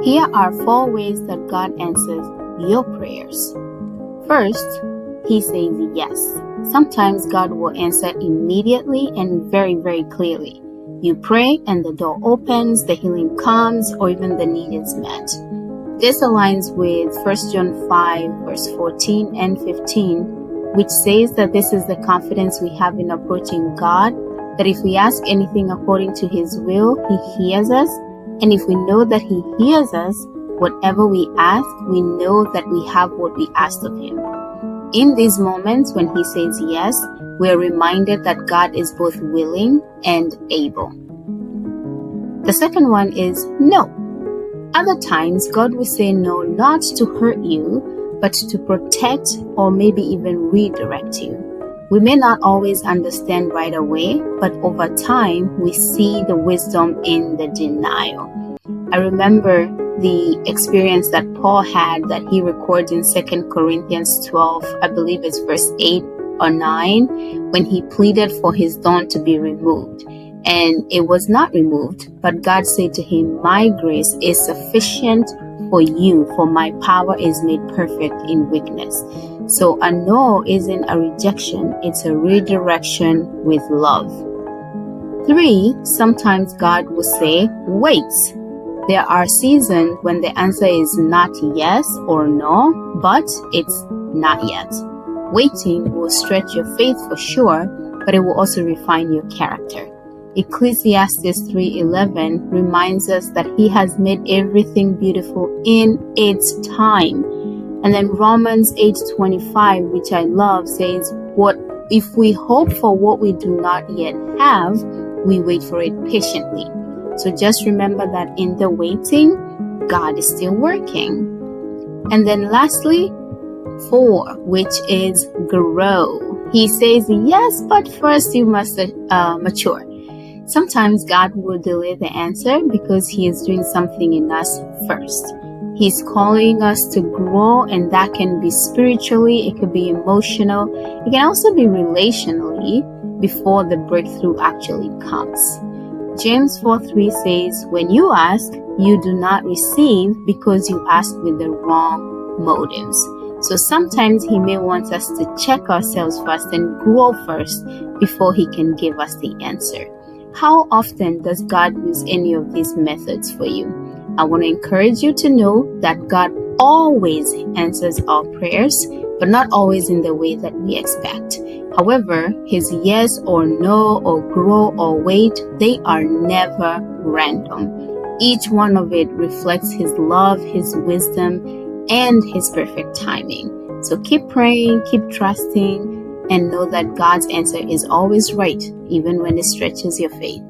Here are 4 ways that God answers your prayers. First, He says yes. Sometimes God will answer immediately and very, very clearly. You pray and the door opens, the healing comes, or even the need is met. This aligns with 1 John 5 verse 14 and 15, which says that this is the confidence we have in approaching God, that if we ask anything according to His will, He hears us. And if we know that He hears us, whatever we ask, we know that we have what we asked of Him. In these moments when He says yes, we are reminded that God is both willing and able. The second one is no. Other times, God will say no not to hurt you, but to protect or maybe even redirect you. We may not always understand right away, but over time, we see the wisdom in the denial. I remember the experience that Paul had that he records in 2 Corinthians 12, I believe it's verse 8 or 9, when he pleaded for his thorn to be removed. And it was not removed, but God said to him, "My grace is sufficient for you, for my power is made perfect in weakness." So a no isn't a rejection, it's a redirection with love. 3, sometimes God will say, wait. There are seasons when the answer is not yes or no, but it's not yet. Waiting will stretch your faith for sure, but it will also refine your character. Ecclesiastes 3:11 reminds us that He has made everything beautiful in its time. And then Romans 8:25, which I love, says, "What if we hope for what we do not yet have, we wait for it patiently." So just remember that in the waiting, God is still working. And then lastly, 4, which is grow. He says, yes, but first you must mature. Sometimes God will delay the answer because He is doing something in us first. He's calling us to grow, and that can be spiritually, it could be emotional, it can also be relationally before the breakthrough actually comes. James 4:3 says, when you ask, you do not receive because you ask with the wrong motives. So sometimes He may want us to check ourselves first and grow first before He can give us the answer. How often does God use any of these methods for you? I want to encourage you to know that God always answers our prayers, but not always in the way that we expect. However, His yes or no or grow or wait, they are never random. Each one of it reflects His love, His wisdom, and His perfect timing. So keep praying, keep trusting, and know that God's answer is always right, even when it stretches your faith.